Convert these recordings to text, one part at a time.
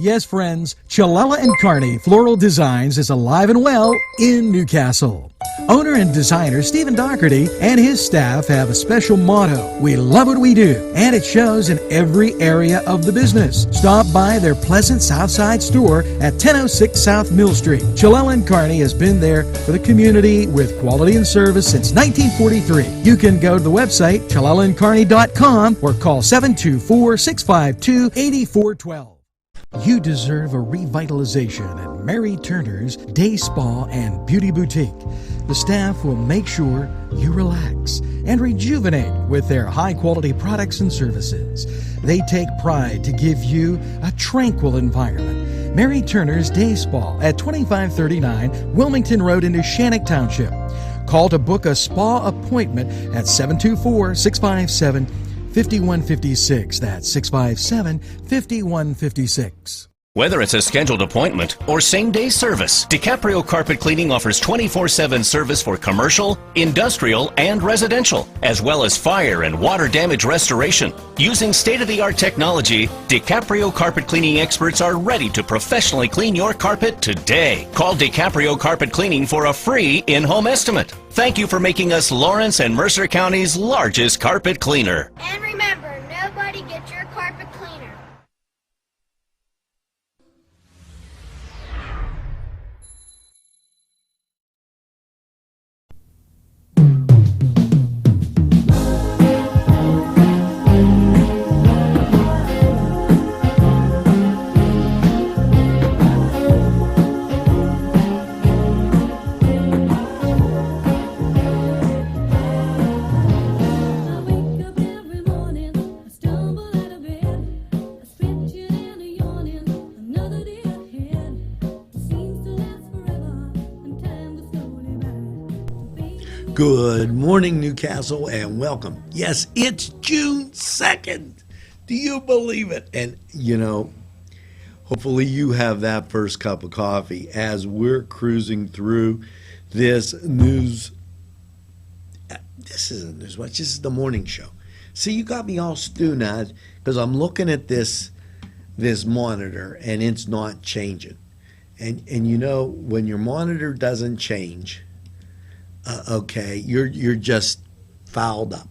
Yes, friends, Chalella and Carney Floral Designs is alive and well in Newcastle. Owner and designer Stephen Doherty and his staff have a special motto: we love what we do, and it shows in every area of the business. Stop by their pleasant Southside store at 1006 South Mill Street. Chalella and Carney has been there for the community with quality and service since 1943. You can go to the website chalellaandcarney.com or call 724-652-8412. You deserve a revitalization at Mary Turner's Day Spa and Beauty Boutique. The staff will make sure you relax and rejuvenate with their high-quality products and services. They take pride to give you a tranquil environment. Mary Turner's Day Spa at 2539 Wilmington Road in Shannock Township. Call to book a spa appointment at 724-657-5156. That's 657-5156. Whether it's a scheduled appointment or same-day service, DiCaprio Carpet Cleaning offers 24/7 service for commercial, industrial, and residential, as well as fire and water damage restoration. Using state-of-the-art technology, DiCaprio Carpet Cleaning experts are ready to professionally clean your carpet today. Call DiCaprio Carpet Cleaning for a free in-home estimate. Thank you for making us Lawrence and Mercer County's largest carpet cleaner. And remember, nobody gets your carpet cleaner. Good morning, Newcastle, and welcome. Yes, it's June 2nd. Do you believe it? And, hopefully you have that first cup of coffee as we're cruising through this news. This isn't news watch. This is the morning show. See, you got me all stewed because I'm looking at this monitor and it's not changing. And when your monitor doesn't change, okay, you're just fouled up.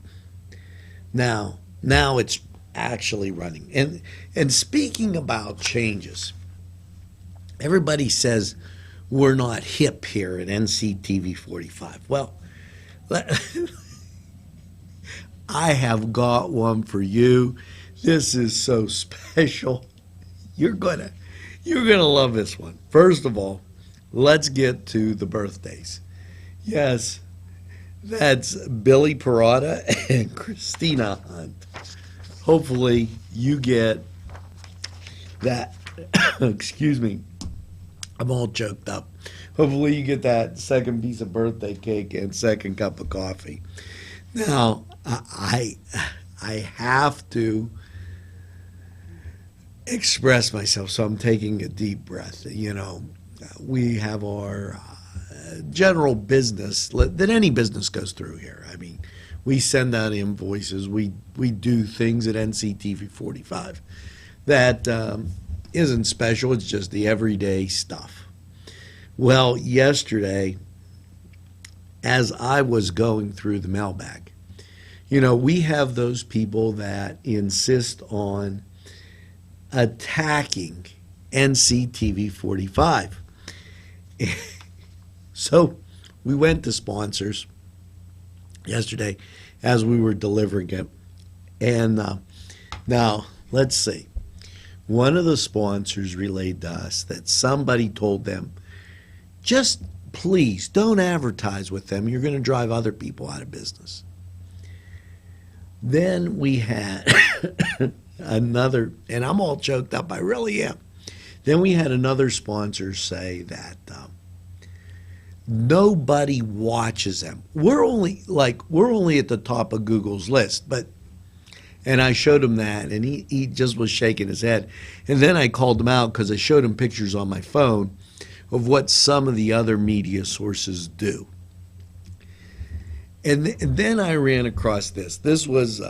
Now it's actually running. And speaking about changes, everybody says we're not hip here at NCTV45. Well, I have got one for you. This is so special. You're gonna love this one. First of all, let's get to the birthdays. Yes, that's Billy Parada and Christina Hunt. Hopefully you get that. Excuse me, I'm all choked up. Hopefully you get that second piece of birthday cake and second cup of coffee. Now, I have to express myself, so I'm taking a deep breath. We have our general business that any business goes through here. I mean, we send out invoices. We do things at NCTV45 that isn't special. It's just the everyday stuff. Well, yesterday, as I was going through the mailbag, we have those people that insist on attacking NCTV45. So we went to sponsors yesterday as we were delivering it. And now, let's see. One of the sponsors relayed to us that somebody told them, just please don't advertise with them. You're going to drive other people out of business. Then we had another, and I'm all choked up, I really am. Then we had another sponsor say that nobody watches them. We're only at the top of Google's list, and I showed him that, and he just was shaking his head. And then I called him out because I showed him pictures on my phone of what some of the other media sources do. And then I ran across this. This was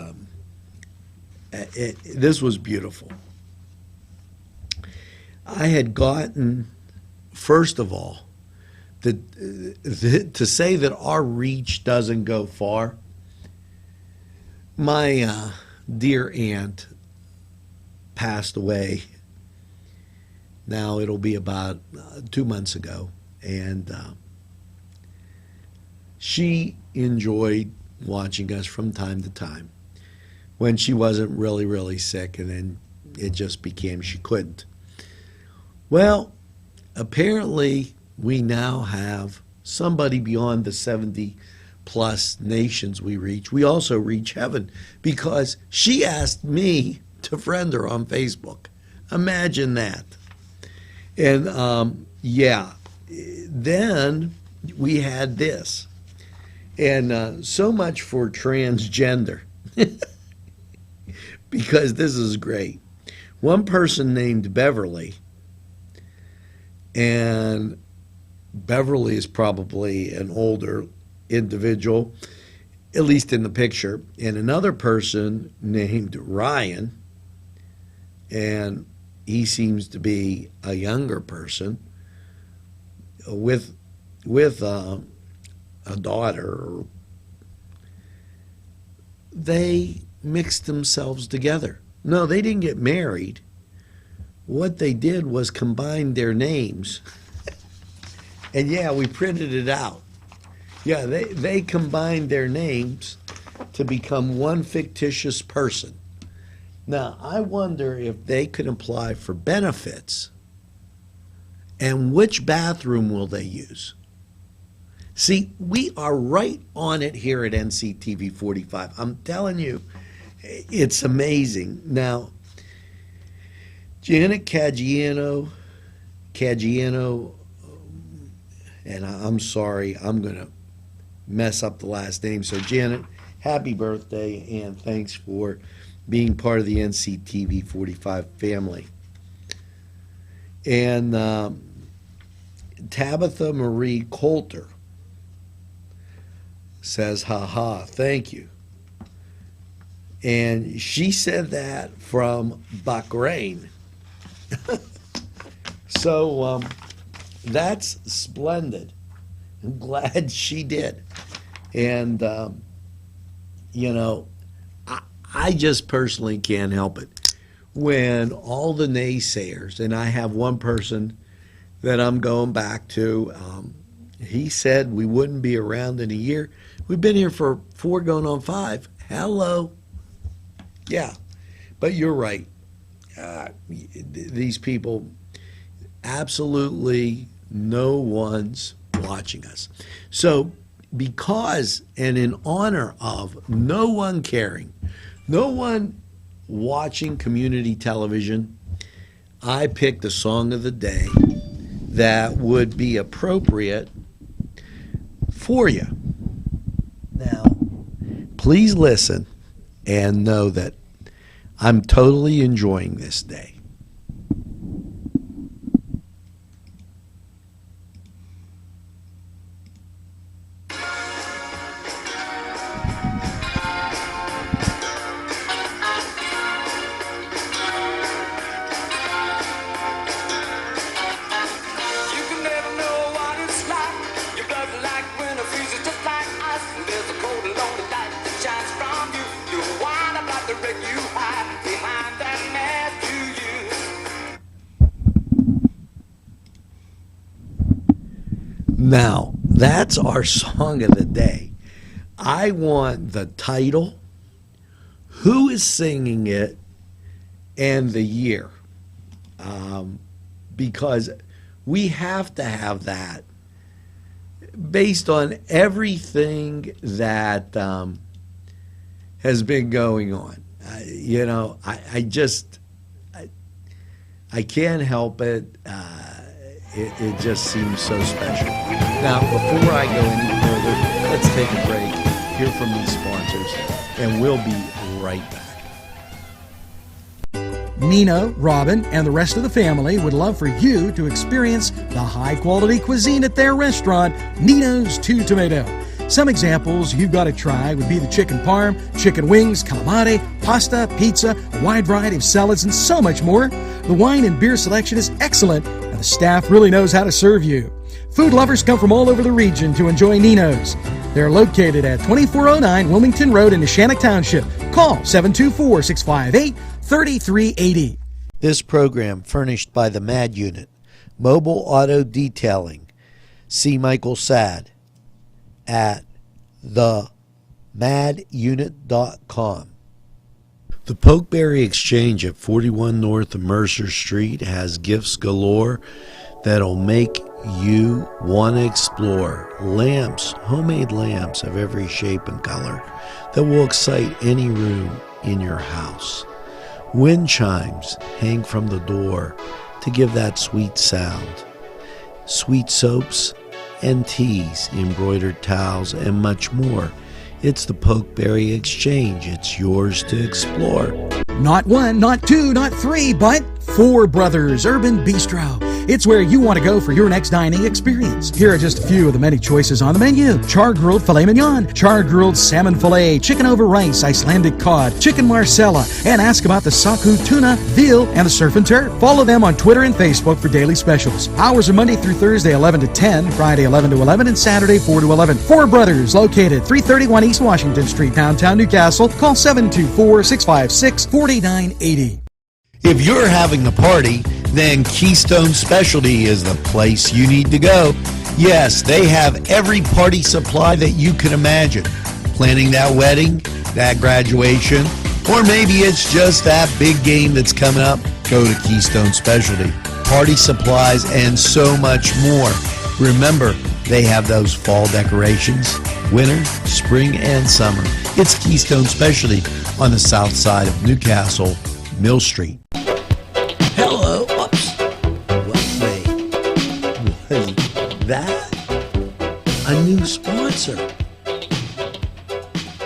beautiful. I had gotten, first of all, to say that our reach doesn't go far. My dear aunt passed away. Now it'll be about 2 months ago, and she enjoyed watching us from time to time when she wasn't really, really sick, and then it just became she couldn't. Well, apparently we now have somebody beyond the 70 plus nations we reach. We also reach heaven because she asked me to friend her on Facebook. Imagine that. And yeah, then we had this. And so much for transgender. Because this is great. One person named Beverly, and Beverly is probably an older individual, at least in the picture, and another person named Ryan, and he seems to be a younger person with a daughter. They mixed themselves together. No, they didn't get married. What they did was combine their names. And yeah, we printed it out. Yeah, they combined their names to become one fictitious person. Now, I wonder if they could apply for benefits, and which bathroom will they use? See, we are right on it here at NCTV 45. I'm telling you, it's amazing. Now, Janet Caggiano, and I'm sorry, I'm going to mess up the last name. So, Janet, happy birthday, and thanks for being part of the NCTV 45 family. And Tabitha Marie Coulter says, haha, thank you. And she said that from Bahrain. So that's splendid. I'm glad she did. And, you know, I just personally can't help it when all the naysayers, and I have one person that I'm going back to, he said we wouldn't be around in a year. We've been here for 4 going on 5. Hello. Yeah, but you're right. These people, absolutely no one's watching us. So because and in honor of no one caring, no one watching community television, I picked a song of the day that would be appropriate for you. Now, please listen and know that I'm totally enjoying this day. Now, that's our song of the day. I want the title, who is singing it, and the year. Because we have to have that based on everything that has been going on. You know, I can't help it. It just seems so special. Now, before I go any further, let's take a break, hear from these sponsors, and we'll be right back. Nina, Robin, and the rest of the family would love for you to experience the high-quality cuisine at their restaurant, Nino's Two Tomato. Some examples you've got to try would be the chicken parm, chicken wings, calamari, pasta, pizza, a wide variety of salads, and so much more. The wine and beer selection is excellent, and the staff really knows how to serve you. Food lovers come from all over the region to enjoy Nino's. They're located at 2409 Wilmington Road in Neshannock Township. Call 724-658-3380. This program furnished by the MAD Unit, Mobile Auto Detailing. See Michael Sad at themadunit.com. The Pokeberry Exchange at 41 North Mercer Street has gifts galore that'll make you want to explore. Lamps, homemade lamps of every shape and color that will excite any room in your house. Wind chimes hang from the door to give that sweet sound. Sweet soaps and teas, embroidered towels, and much more. It's the Pokeberry Exchange. It's yours to explore. Not one, not two, not three, but Four Brothers Urban Bistro. It's where you want to go for your next dining experience. Here are just a few of the many choices on the menu. Char-grilled filet mignon, char-grilled salmon filet, chicken over rice, Icelandic cod, chicken marsala, and ask about the saku tuna, veal, and the surf and turf. Follow them on Twitter and Facebook for daily specials. Hours are Monday through Thursday 11 to 10, Friday 11 to 11, and Saturday 4 to 11. Four Brothers, located 331 East Washington Street, downtown Newcastle. Call 724-656-4980. If you're having a party, then Keystone Specialty is the place you need to go. Yes, they have every party supply that you can imagine. Planning that wedding, that graduation, or maybe it's just that big game that's coming up, go to Keystone Specialty. Party supplies and so much more. Remember, they have those fall decorations, winter, spring, and summer. It's Keystone Specialty on the south side of Newcastle, Mill Street. Hello. Oops. Wait. Was that a new sponsor?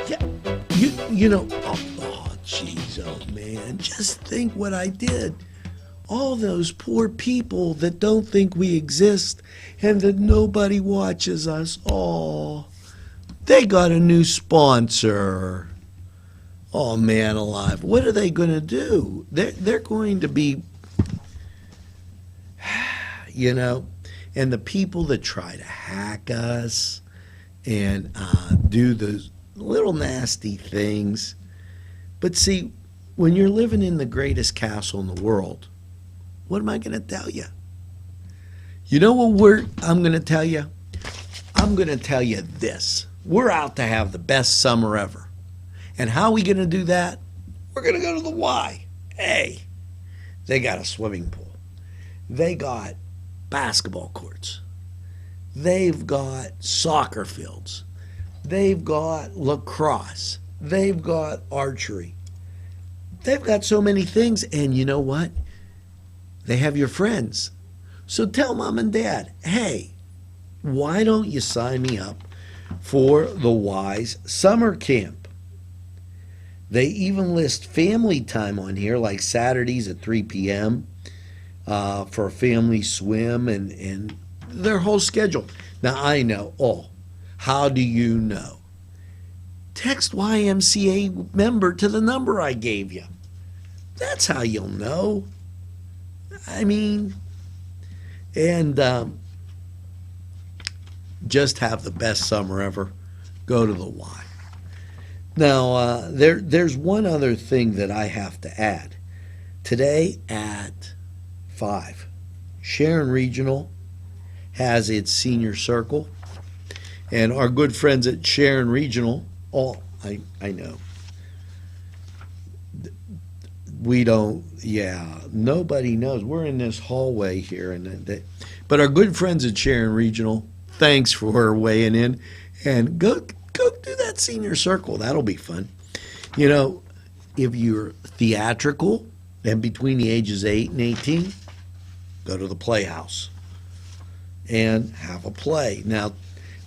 Yeah. You know. Oh, jeez. Oh, man. Just think what I did. All those poor people that don't think we exist and that nobody watches us. Oh, they got a new sponsor. Oh, man alive. What are they going to do? They're going to be, you know, and the people that try to hack us and do those little nasty things. But see, when you're living in the greatest castle in the world, what am I going to tell you? You know what I'm going to tell you? I'm going to tell you this. We're out to have the best summer ever. And how are we going to do that? We're going to go to the Y. Hey, they got a swimming pool. They got basketball courts. They've got soccer fields. They've got lacrosse. They've got archery. They've got so many things. And you know what? They have your friends. So tell mom and dad, hey, why don't you sign me up for the Y's summer camp? They even list family time on here, like Saturdays at 3 p.m. For a family swim and their whole schedule. Now, I know, how do you know? Text YMCA member to the number I gave you. That's how you'll know. I mean, and just have the best summer ever. Go to the Y. Now, there's one other thing that I have to add. Today at 5, Sharon Regional has its senior circle. And our good friends at Sharon Regional, I know. We don't, nobody knows. We're in this hallway here. But our good friends at Sharon Regional, thanks for weighing in. And go do that senior circle. That'll be fun. You know, if you're theatrical and between the ages of 8 and 18, go to the Playhouse and have a play. Now,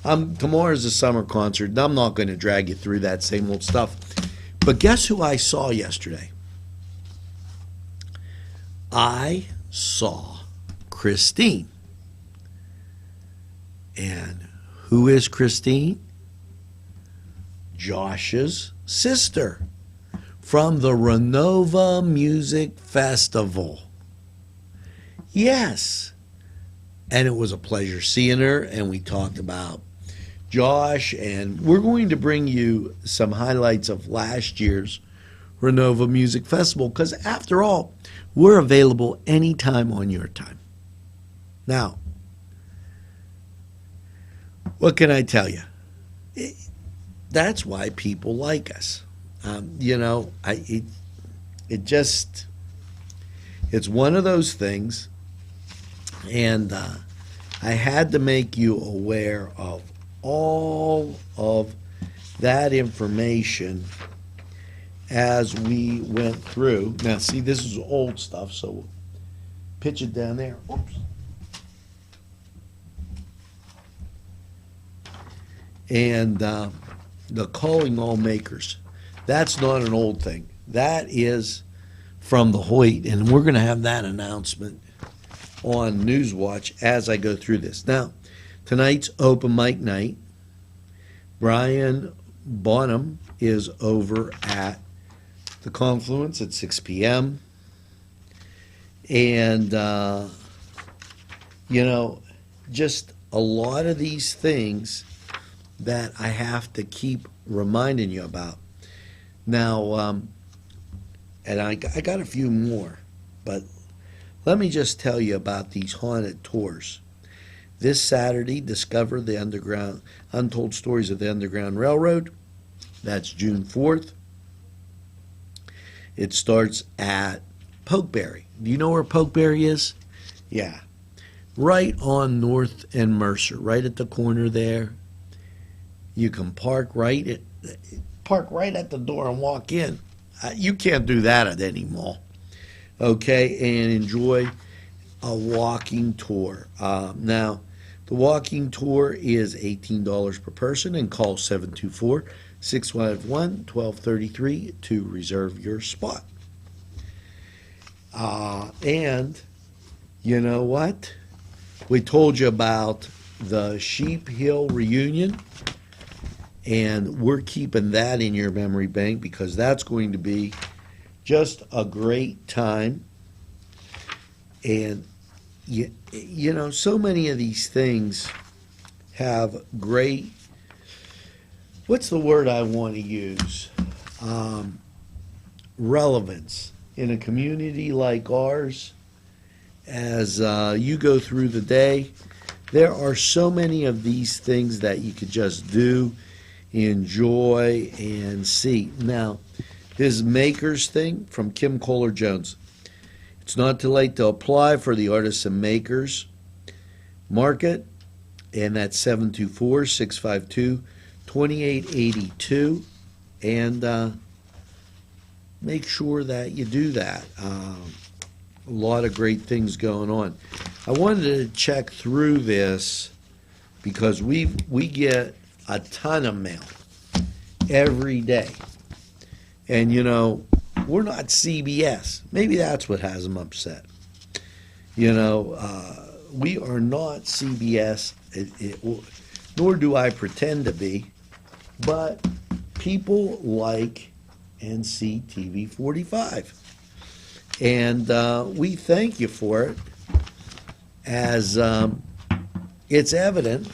tomorrow's a summer concert, and I'm not going to drag you through that same old stuff. But guess who I saw yesterday? I saw Christine. And who is Christine? Josh's sister from the Renova Music Festival. Yes. And it was a pleasure seeing her, and we talked about Josh, and we're going to bring you some highlights of last year's Renova Music Festival, because after all, we're available anytime on your time. Now, what can I tell you? That's why people like us. It's one of those things, and I had to make you aware of all of that information as we went through. Now, see, this is old stuff, so we'll pitch it down there. Oops. And the calling all makers. That's not an old thing. That is from the Hoyt, and we're going to have that announcement on Newswatch as I go through this. Now, tonight's open mic night. Brian Bonham is over at the Confluence at 6 p.m. And, just a lot of these things that I have to keep reminding you about. Now, and I got a few more, but let me just tell you about these haunted tours. This Saturday, discover the underground, untold stories of the Underground Railroad. That's June 4th. It starts at Pokeberry. Do you know where Pokeberry is? Yeah. Right on North and Mercer, right at the corner there. You can park right at the door and walk in. You can't do that at any mall. Okay, and enjoy a walking tour. Now, the walking tour is $18 per person, and call 724-651-1233 to reserve your spot. And you know what? We told you about the Sheep Hill reunion, and we're keeping that in your memory bank because that's going to be just a great time. And so many of these things have great, what's the word I want to use? Relevance in a community like ours. As you go through the day, there are so many of these things that you could just do, enjoy, and see. Now, this makers thing from Kim Kohler-Jones. It's not too late to apply for the Artists and Makers Market, and that's 724-652-2882. And make sure that you do that. A lot of great things going on. I wanted to check through this because we get a ton of mail every day. And, we're not CBS. Maybe that's what has them upset. We are not CBS, nor do I pretend to be, but people like NCTV45. And we thank you for it, as it's evident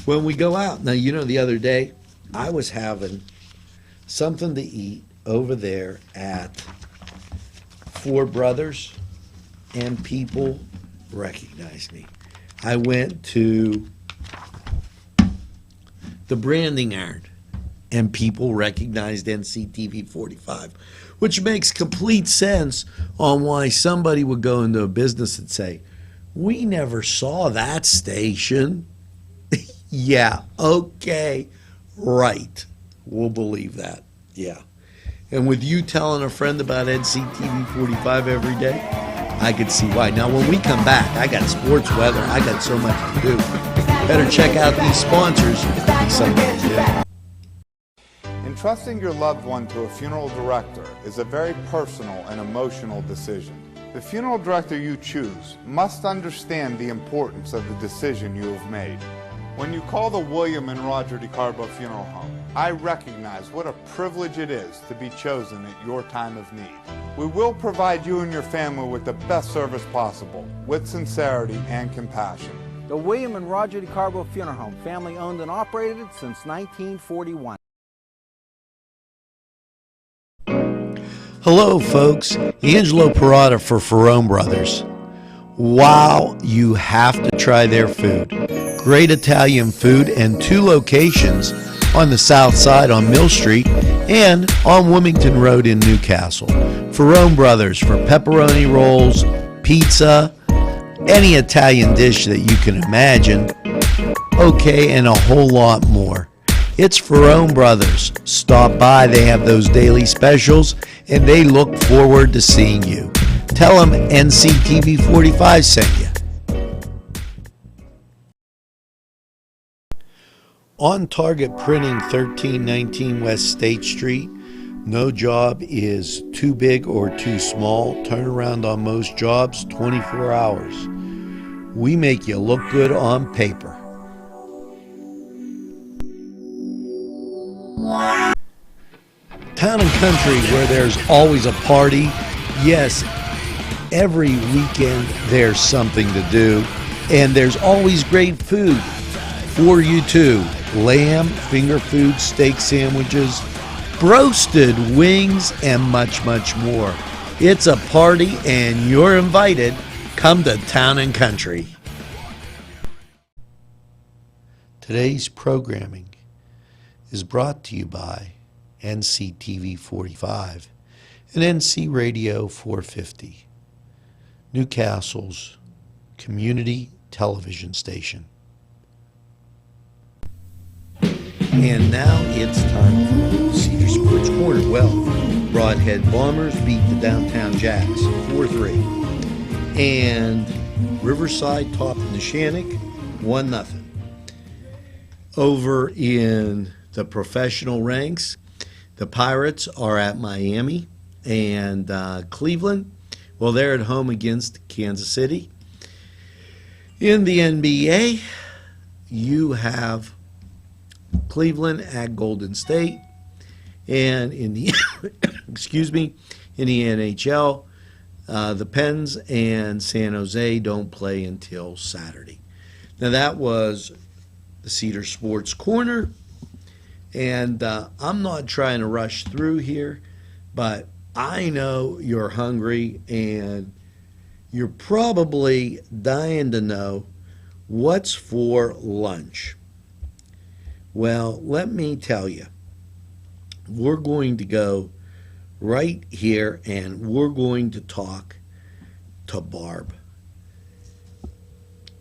when we go out. Now, the other day, I was having something to eat over there at Four Brothers, and people recognized me. I went to the branding iron, and people recognized NCTV45, which makes complete sense on why somebody would go into a business and say, we never saw that station. Yeah, okay, right. We'll believe that. Yeah. And with you telling a friend about NCTV45 every day, I could see why. Now, when we come back, I got sports weather. I got so much to do. Better check out these sponsors. It'll be something to do. Entrusting your loved one to a funeral director is a very personal and emotional decision. The funeral director you choose must understand the importance of the decision you have made. When you call the William and Roger DeCarbo Funeral Home, I recognize what a privilege it is to be chosen at your time of need. We will provide you and your family with the best service possible, with sincerity and compassion. The William and Roger DeCarbo Funeral Home, family owned and operated since 1941. Hello, folks. Angelo Perrotta for Ferrone Brothers. Wow, you have to try their food. Great Italian food and 2 locations on the south side on Mill Street and on Wilmington Road in Newcastle. Ferrone Brothers for pepperoni rolls, pizza, any Italian dish that you can imagine. Okay, and a whole lot more. It's Ferrone Brothers. Stop by, they have those daily specials, and they look forward to seeing you. Tell them NCTV45 sent you. On Target Printing, 1319 West State Street. No job is too big or too small. Turnaround on most jobs, 24 hours. We make you look good on paper. Town and country where there's always a party. Yes, every weekend there's something to do, and there's always great food for you too. Lamb, finger food, steak sandwiches, roasted wings, and much, much more. It's a party and you're invited. Come to Town and Country. Today's programming is brought to you by NCTV45 and NC Radio 450, Newcastle's community television station. And now it's time for Cedar Sports Corner. Well, Broadhead Bombers beat the Downtown Jacks 4-3. And Riverside topped Neshannock 1-0. Over in the professional ranks, the Pirates are at Miami, and Cleveland, well, they're at home against Kansas City. In the NBA, you have Cleveland at Golden State, and in the excuse me, in the NHL, the Pens and San Jose don't play until Saturday. Now that was the Cedar Sports Corner, and I'm not trying to rush through here, but I know you're hungry and you're probably dying to know what's for lunch. Well, let me tell you, we're going to go right here and we're going to talk to Barb.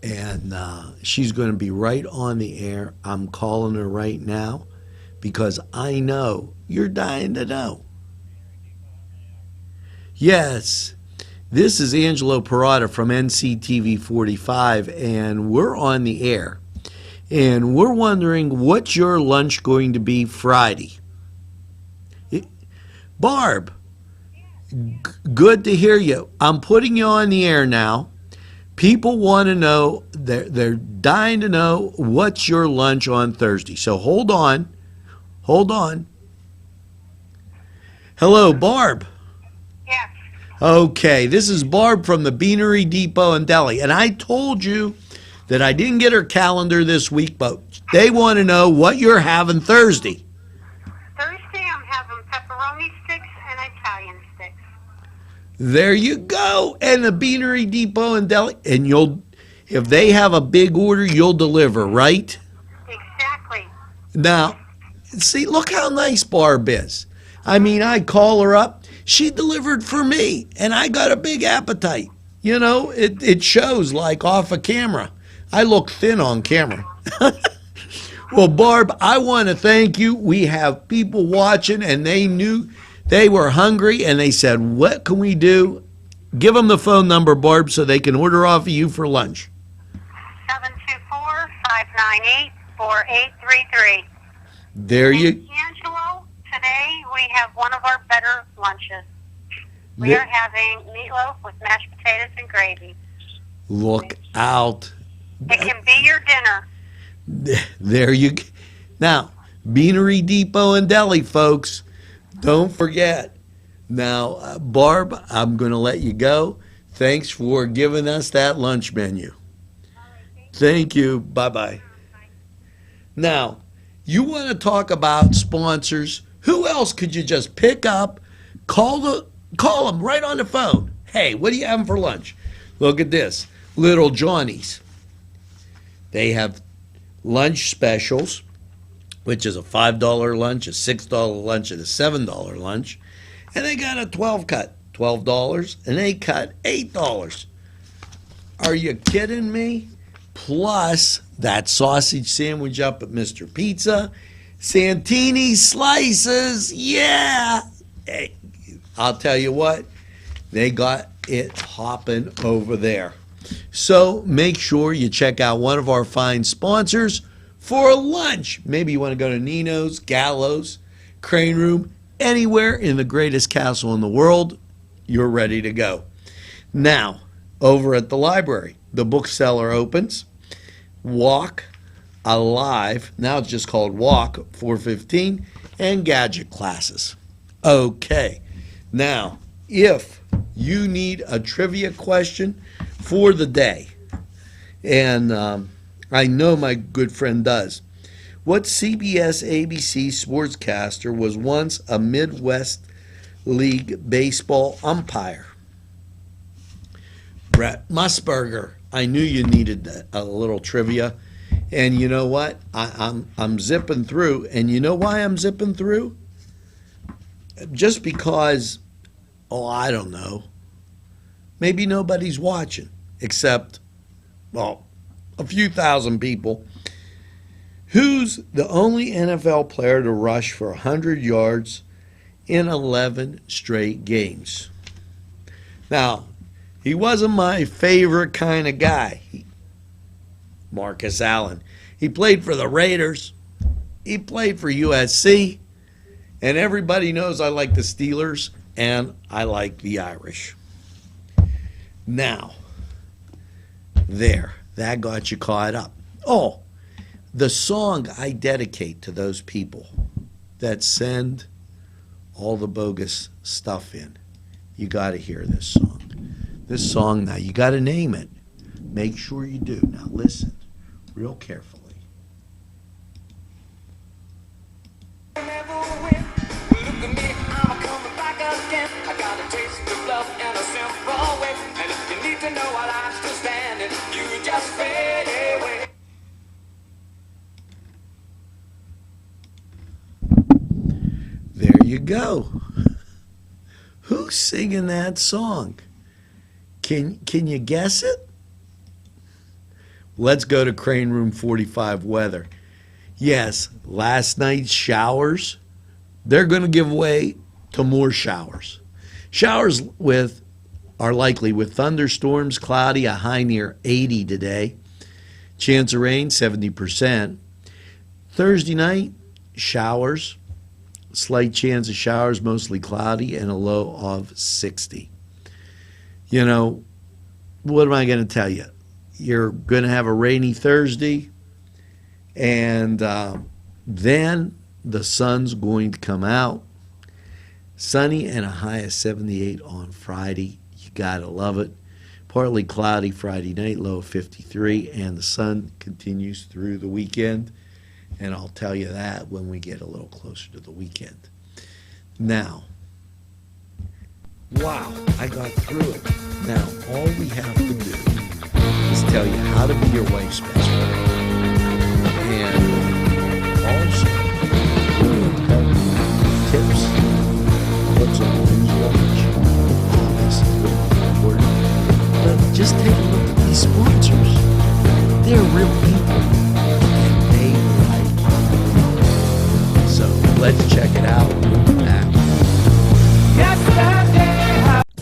And she's going to be right on the air. I'm calling her right now because I know you're dying to know. Yes, this is Angelo Perrotta from NCTV45, and we're on the air. And we're wondering, what's your lunch going to be Friday? Barb, good to hear you. I'm putting you on the air now. People want to know, they're dying to know what's your lunch on Thursday. So hold on. Hello, Barb. Yes. Okay, this is Barb from the Beanery Depot and Deli. And I told you that I didn't get her calendar this week, but they want to know what you're having Thursday. Thursday I'm having pepperoni sticks and Italian sticks. There you go. And the Beanery Depot and Deli. And if they have a big order, you'll deliver, right? Exactly. Now, see, look how nice Barb is. I mean, I call her up. She delivered for me, and I got a big appetite. You know, it shows like off a camera. I look thin on camera. Well, Barb, I want to thank you. We have people watching, and they knew they were hungry, and they said, what can we do? Give them the phone number, Barb, so they can order off of you for lunch. 724-598-4833. There you... Angelo, today we have one of our better lunches. We are having meatloaf with mashed potatoes and gravy. Look out. It can be your dinner. There you go. Now, Beanery Depot and Deli, folks. Don't forget. Now, Barb, I'm going to let you go. Thanks for giving us that lunch menu. Thank you. Bye-bye. Now, you want to talk about sponsors? Who else could you just pick up, call them right on the phone? Hey, what are you having for lunch? Look at this. Little Johnny's. They have lunch specials, which is a $5 lunch, a $6 lunch, and a $7 lunch. And they got a 12 cut, $12, an 8 cut, $8. Are you kidding me? Plus that sausage sandwich up at Mr. Pizza, Santini slices, yeah. Hey, I'll tell you what, they got it hopping over there. So make sure you check out one of our fine sponsors for lunch. Maybe you want to go to Nino's, Gallows, Crane Room, anywhere in the greatest castle in the world, you're ready to go. Now, over at the library, the bookseller opens. Walk Alive, now it's just called Walk 415, and gadget classes. Okay, now, if you need a trivia question for the day, and I know my good friend does, what CBS ABC sportscaster was once a Midwest League baseball umpire? Brett Musburger. I knew you needed a little trivia. And you know what? I'm zipping through. And you know why I'm zipping through? Just because, I don't know. Maybe nobody's watching except, a few thousand people. Who's the only NFL player to rush for 100 yards in 11 straight games? Now, he wasn't my favorite kind of guy, Marcus Allen. He played for the Raiders. He played for USC. And everybody knows I like the Steelers and I like the Irish. Now, that got you caught up. Oh, the song I dedicate to those people that send all the bogus stuff in. You got to hear this song. This song now, you got to name it. Make sure you do. Now listen real carefully. There you go. Who's singing that song? Can you guess it? Let's go to Crane Room 45 weather. Yes, last night's showers, they're going to give way to more showers. Showers are likely with thunderstorms, cloudy, a high near 80 today. Chance of rain, 70%. Thursday night, showers, slight chance of showers, mostly cloudy, and a low of 60. You know, what am I going to tell you? You're going to have a rainy Thursday, and then the sun's going to come out. Sunny and a high of 78 on Friday. You got to love it. Partly cloudy Friday night, low of 53, and the sun continues through the weekend. And I'll tell you that when we get a little closer to the weekend. Now, wow, I got through it. Now, all we have to do is tell you how to be your wife's best friend. And also, tips, what's on binge watch. All this is really important. But just take a look at these sponsors. They're real people. And they like you. So let's check it out now.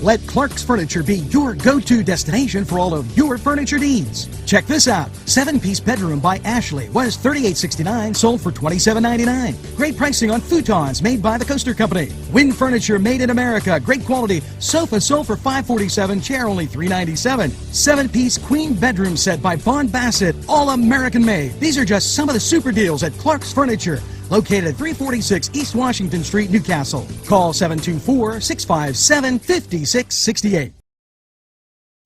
Let Clark's Furniture be your go-to destination for all of your furniture needs. Check this out. 7-piece bedroom by Ashley was $38.69, sold for $27.99. Great pricing on futons made by the Coaster Company. Wind furniture made in America. Great quality. Sofa sold for $547, chair only $397. 7-piece queen bedroom set by Vaughn Bassett, all American made. These are just some of the super deals at Clark's Furniture. located at 346 East Washington Street, Newcastle. Call 724-657-5668.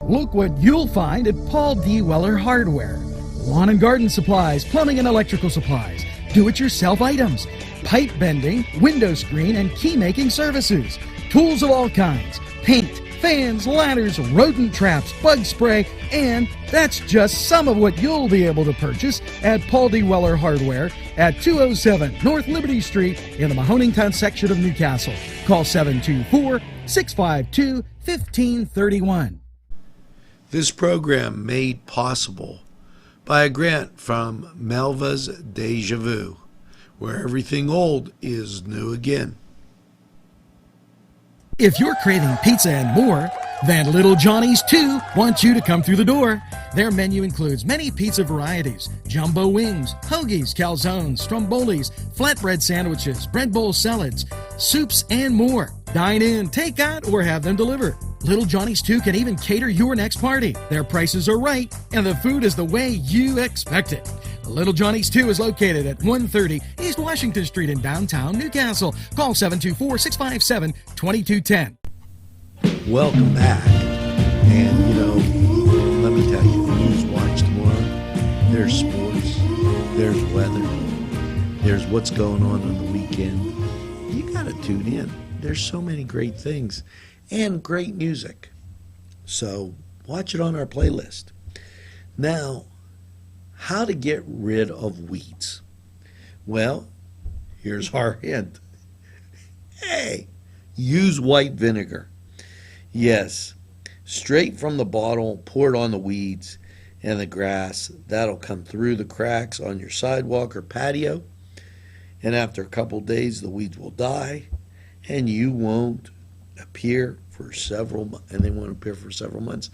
Look what you'll find at Paul D. Weller Hardware. Lawn and garden supplies, plumbing and electrical supplies, do-it-yourself items, pipe bending, window screen, and key making services, tools of all kinds, paint, fans, ladders, rodent traps, bug spray, and that's just some of what you'll be able to purchase at Paul D. Weller Hardware at 207 North Liberty Street in the Mahonington section of Newcastle. Call 724-652-1531. This program made possible by a grant from Melva's Deja Vu, where everything old is new again. If you're craving pizza and more, then Little Johnny's 2 wants you to come through the door. Their menu includes many pizza varieties, jumbo wings, hoagies, calzones, strombolis, flatbread sandwiches, bread bowl salads, soups, and more. Dine in, take out, or have them delivered. Little Johnny's 2 can even cater your next party. Their prices are right, and the food is the way you expect it. Little Johnny's 2 is located at 130 East Washington Street in downtown Newcastle. Call 724-657-2210. Welcome back. And, let me tell you, News Watch tomorrow, there's sports, there's weather, there's what's going on the weekend. You got to tune in. There's so many great things and great music. So watch it on our playlist. Now, how to get rid of weeds? Well, here's our hint. Hey, use white vinegar. Yes, straight from the bottle, pour it on the weeds and the grass. That'll come through the cracks on your sidewalk or patio. And after a couple days, the weeds will die and you won't appear for several months. And they won't appear for several months.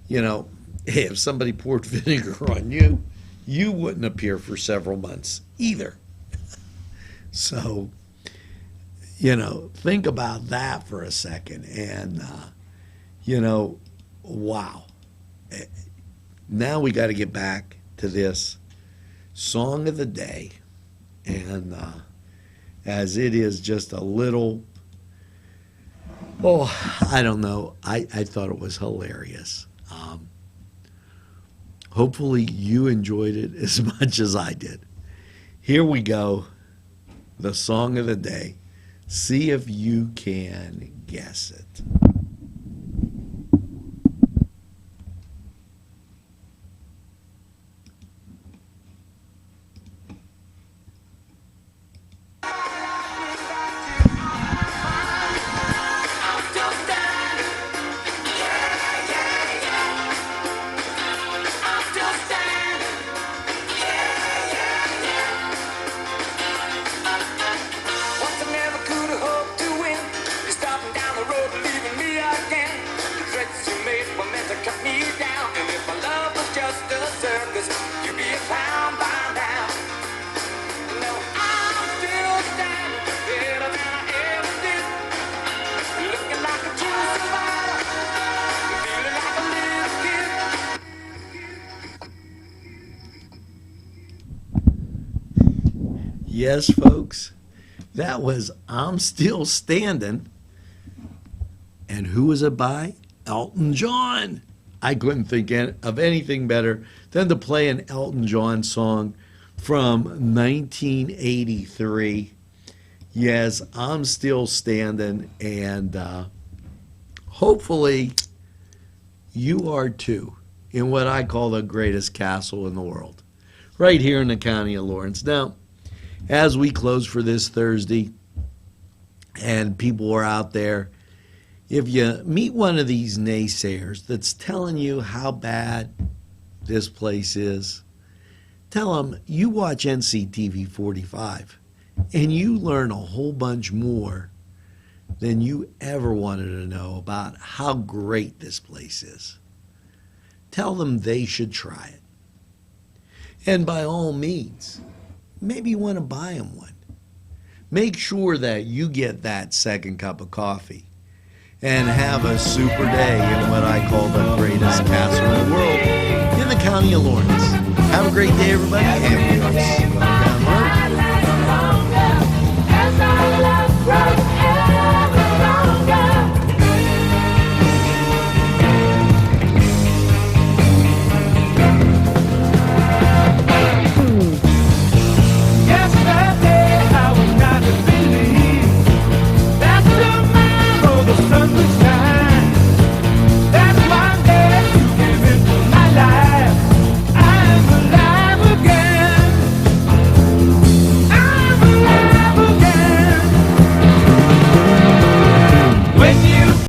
If somebody poured vinegar on you, you wouldn't appear for several months either. So, think about that for a second. And, wow. Now we got to get back to this song of the day. And as it is just a little, I don't know. I thought it was hilarious. Hopefully you enjoyed it as much as I did. Here we go. The song of the day. See if you can guess it. Yes, folks, that was I'm Still Standing. And who was it by? Elton John. I couldn't think of anything better than to play an Elton John song from 1983. Yes, I'm Still Standing, and hopefully you are too, in what I call the greatest castle in the world, right here in the county of Lawrence. Now, as we close for this Thursday, and people are out there, if you meet one of these naysayers that's telling you how bad this place is, tell them you watch NCTV45 and you learn a whole bunch more than you ever wanted to know about how great this place is. Tell them they should try it. And by all means, maybe you want to buy them one. Make sure that you get that second cup of coffee and have a super day in what I call the greatest castle in the world in the county of Lawrence. Have a great day, everybody, and we'll see you.